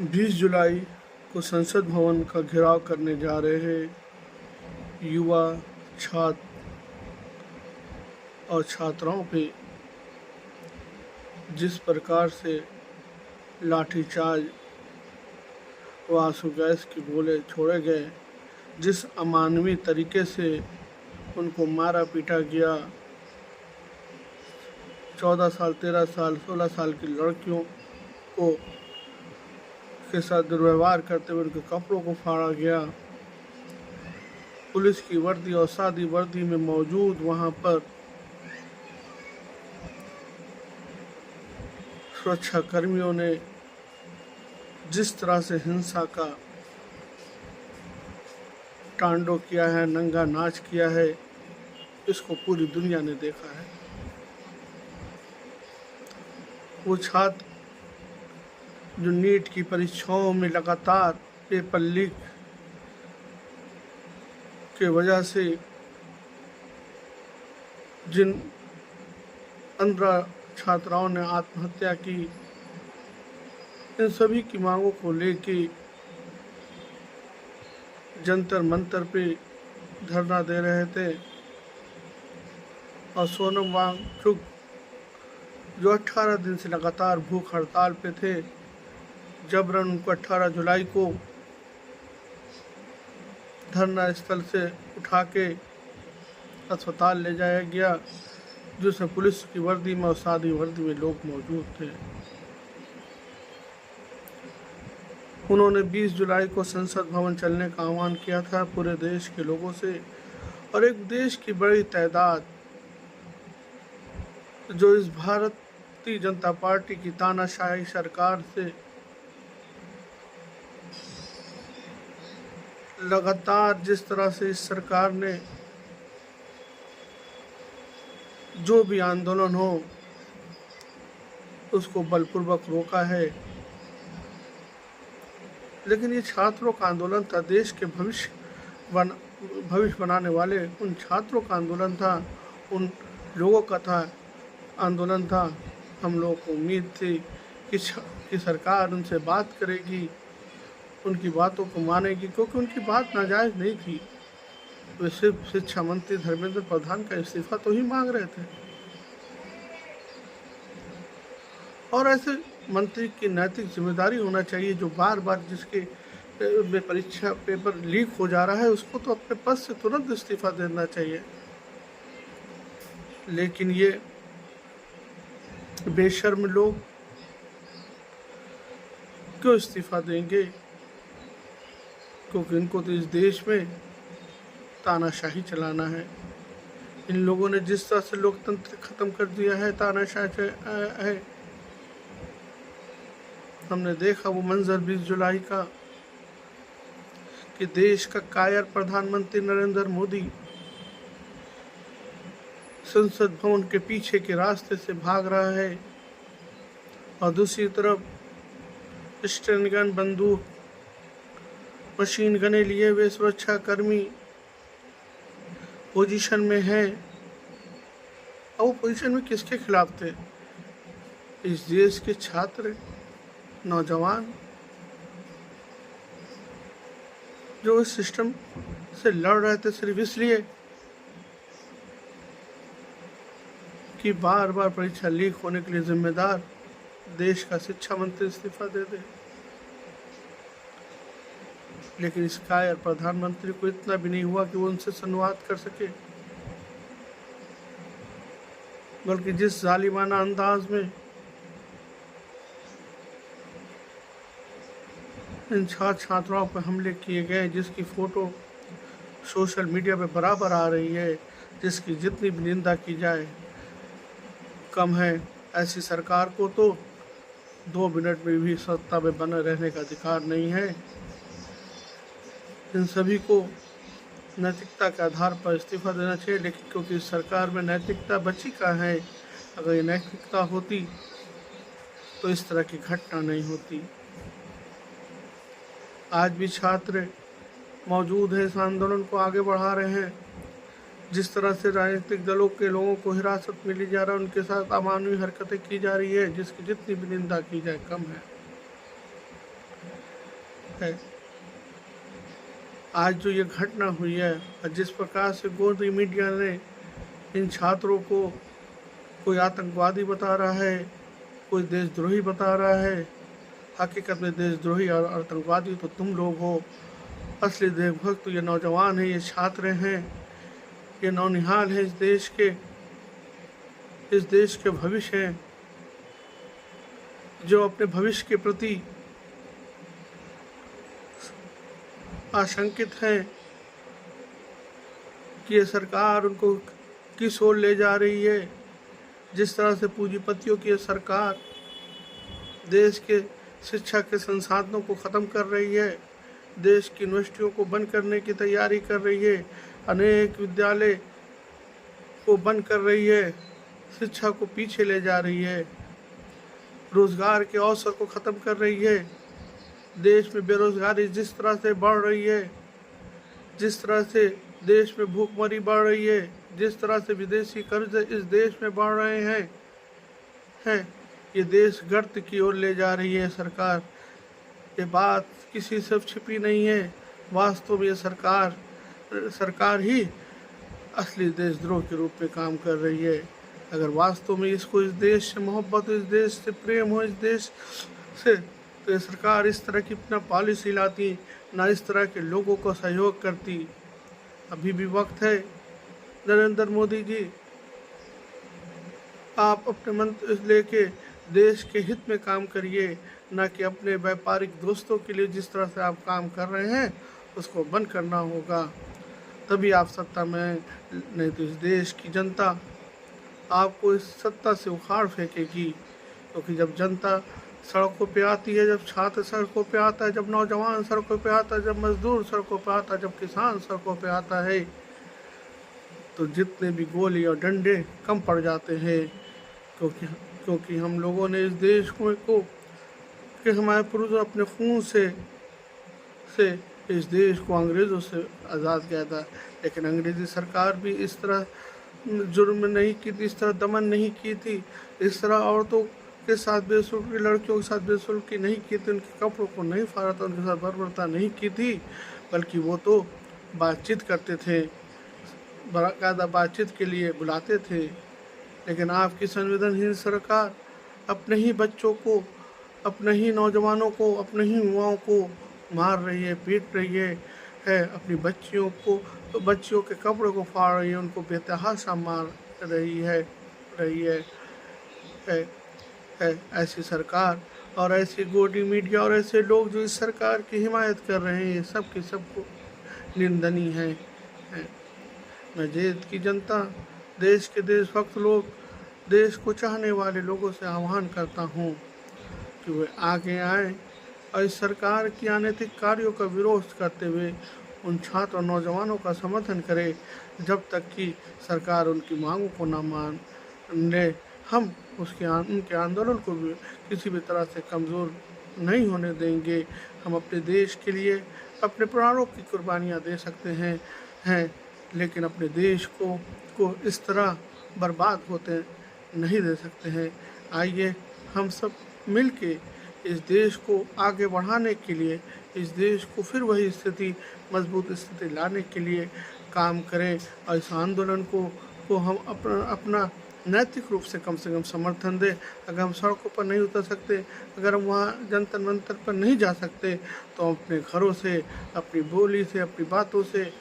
20 जुलाई को संसद भवन का घेराव करने जा रहे युवा छात्र और छात्राओं पे जिस प्रकार से लाठीचार्ज व आंसू गैस के गोले छोड़े गए, जिस अमानवीय तरीके से उनको मारा पीटा गया, 14 साल, 13 साल, 16 साल की लड़कियों को के साथ दुर्व्यवहार करते हुए उनके कपड़ों को फाड़ा गया। पुलिस की वर्दी और सादी वर्दी में मौजूद वहां पर सुरक्षा कर्मियों ने जिस तरह से हिंसा का तांडव किया है, नंगा नाच किया है, इसको पूरी दुनिया ने देखा है। वो छात्र जो नीट की परीक्षाओं में लगातार पेपर लीक के वजह से जिन 15 छात्राओं ने आत्महत्या की, इन सभी की मांगों को लेके जंतर मंतर पे धरना दे रहे थे। और सोनम वांगचुक जो 18 दिन से लगातार भूख हड़ताल पे थे, जबरन उनको 18 जुलाई को धरना स्थल से उठा के अस्पताल ले जाया गया, जिसमें पुलिस की वर्दी में और सादी वर्दी में लोग मौजूद थे। उन्होंने 20 जुलाई को संसद भवन चलने का आह्वान किया था पूरे देश के लोगों से, और एक देश की बड़ी तादाद जो इस भारतीय जनता पार्टी की तानाशाही सरकार से लगातार जिस तरह से इस सरकार ने जो भी आंदोलन हो उसको बलपूर्वक रोका है, लेकिन ये छात्रों का आंदोलन था, देश के भविष्य बनाने वाले उन छात्रों का आंदोलन था, उन लोगों का आंदोलन था। हम लोगों को उम्मीद थी कि सरकार उनसे बात करेगी, उनकी बातों को मानेगी, क्योंकि उनकी बात नाजायज़ नहीं थी। वे सिर्फ शिक्षा मंत्री धर्मेंद्र प्रधान का इस्तीफा तो ही मांग रहे थे, और ऐसे मंत्री की नैतिक जिम्मेदारी होना चाहिए जो बार बार जिसके परीक्षा पेपर लीक हो जा रहा है उसको तो अपने पद से तुरंत इस्तीफा देना चाहिए। लेकिन ये बेशर्म लोग क्यों इस्तीफा देंगे? क्योंकि इनको तो इस देश में तानाशाही चलाना है। इन लोगों ने जिस तरह से लोकतंत्र खत्म कर दिया है, तानाशाही है। हमने देखा वो मंजर 20 जुलाई का कि देश का कायर प्रधानमंत्री नरेंद्र मोदी संसद भवन के पीछे के रास्ते से भाग रहा है, और दूसरी तरफ स्टेन गन, बंदूक, मशीन गने लिए हुए सुरक्षा कर्मी पोजीशन में हैं। और वो पोजीशन में किसके खिलाफ थे? इस देश के छात्र, नौजवान जो इस सिस्टम से लड़ रहे थे सिर्फ इसलिए कि बार बार परीक्षा लीक होने के लिए जिम्मेदार देश का शिक्षा मंत्री इस्तीफा दे दे। लेकिन इस कायर प्रधानमंत्री को इतना भी नहीं हुआ कि वो उनसे संवाद कर सके, बल्कि जिस जालिमाना अंदाज में इन छात्राओं पर हमले किए गए, जिसकी फ़ोटो सोशल मीडिया पे बराबर आ रही है, जिसकी जितनी भी निंदा की जाए कम है। ऐसी सरकार को तो 2 मिनट में भी सत्ता में बने रहने का अधिकार नहीं है। इन सभी को नैतिकता के आधार पर इस्तीफा देना चाहिए, लेकिन क्योंकि इस सरकार में नैतिकता बची का है, अगर ये नैतिकता होती तो इस तरह की घटना नहीं होती। आज भी छात्र मौजूद हैं, इस आंदोलन को आगे बढ़ा रहे हैं। जिस तरह से राजनीतिक दलों के लोगों को हिरासत में ली जा रहा है, उनके साथ अमानवीय हरकतें की जा रही है, जिसकी जितनी भी निंदा की जाए कम है। है। आज जो ये घटना हुई है और जिस प्रकार से गोदी मीडिया ने इन छात्रों को कोई आतंकवादी बता रहा है, कोई देशद्रोही बता रहा है, हकीकत में देशद्रोही और आतंकवादी तो तुम लोग हो। असली देशभक्त तो ये नौजवान हैं, ये छात्र हैं, ये नौनिहाल हैं, इस देश के भविष्य हैं, जो अपने भविष्य के प्रति आशंकित हैं कि ये सरकार उनको किस ओर ले जा रही है। जिस तरह से पूंजीपतियों की सरकार देश के शिक्षा के संसाधनों को ख़त्म कर रही है, देश की यूनिवर्सिटियों को बंद करने की तैयारी कर रही है, अनेक विद्यालय को बंद कर रही है, शिक्षा को पीछे ले जा रही है, रोज़गार के अवसर को ख़त्म कर रही है। देश में बेरोज़गारी जिस तरह से बढ़ रही है, जिस तरह से देश में भूखमरी बढ़ रही है, जिस तरह से विदेशी कर्ज इस देश में बढ़ रहे हैं, ये देश गर्त की ओर ले जा रही है सरकार। ये बात किसी से छिपी नहीं है। वास्तव में ये सरकार ही असली देशद्रोह के रूप में काम कर रही है। अगर वास्तव में इसको इस देश से मोहब्बत हो, इस देश से प्रेम हो, इस देश से, तो ये सरकार इस तरह की अपना पॉलिसी लाती, ना इस तरह के लोगों को सहयोग करती। अभी भी वक्त है नरेंद्र मोदी जी, आप अपने मंत्र लेके देश के हित में काम करिए, ना कि अपने व्यापारिक दोस्तों के लिए जिस तरह से आप काम कर रहे हैं उसको बंद करना होगा। तभी आप सत्ता में, नहीं तो इस देश की जनता आपको इस सत्ता से उखाड़ फेंकेगी। क्योंकि जब जनता सड़कों पे आती है, जब छात्र सड़कों पे आता है, जब नौजवान सड़कों पे आता है, जब मजदूर सड़कों पे आता है, जब किसान सड़कों पे आता है, तो जितने भी गोली और डंडे कम पड़ जाते हैं। क्योंकि हम लोगों ने इस देश को कि हमारे पूर्वज अपने खून से इस देश को अंग्रेज़ों से आज़ाद किया था। लेकिन अंग्रेज़ी सरकार भी इस तरह जुर्म नहीं की थी, इस तरह दमन नहीं की थी, इस तरह औरतों के साथ बेसुल्की, लड़कियों के साथ बेसुल्की नहीं की थी, उनके कपड़ों को नहीं फाड़ा था, उनके साथ बर्बरता नहीं की थी। बल्कि वो तो बातचीत करते थे, बाकायदा बातचीत के लिए बुलाते थे। लेकिन आपकी संवेदनहीन सरकार अपने ही बच्चों को, अपने ही नौजवानों को, अपने ही युवाओं को मार रही है, पीट रही है, अपनी बच्चियों के कपड़ों को फाड़ रही है, उनको बेतहाशा मार रही है, ऐसी सरकार और ऐसी गोदी मीडिया और ऐसे लोग जो इस सरकार की हिमायत कर रहे हैं, ये सब के सब निंदनीय है। मैं देश की जनता, देश के देशभक्त लोग, देश को चाहने वाले लोगों से आह्वान करता हूँ कि वे आगे आएँ और इस सरकार की अनैतिक कार्यों का विरोध करते हुए उन छात्र और नौजवानों का समर्थन करें। जब तक कि सरकार उनकी मांगों को न मान ले, हम उनके आंदोलन को भी किसी भी तरह से कमज़ोर नहीं होने देंगे। हम अपने देश के लिए अपने प्राणों की कुर्बानियाँ दे सकते हैं, लेकिन अपने देश को इस तरह बर्बाद होते नहीं दे सकते हैं। आइए हम सब मिलके इस देश को आगे बढ़ाने के लिए, इस देश को फिर वही स्थिति, मजबूत स्थिति लाने के लिए काम करें और इस आंदोलन को हम अपना नैतिक रूप से कम समर्थन दें। अगर हम सड़कों पर नहीं उतर सकते, अगर हम वहाँ जंतर मंतर पर नहीं जा सकते, तो हम अपने घरों से, अपनी बोली से, अपनी बातों से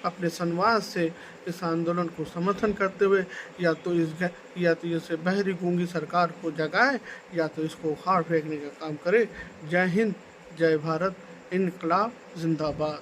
अपने संवाद से इस आंदोलन को समर्थन करते हुए या तो इसे बहरी गूंगी सरकार को जगाए या तो इसको उखाड़ फेंकने का काम करे। जय हिंद, जय भारत, इनकलाब जिंदाबाद।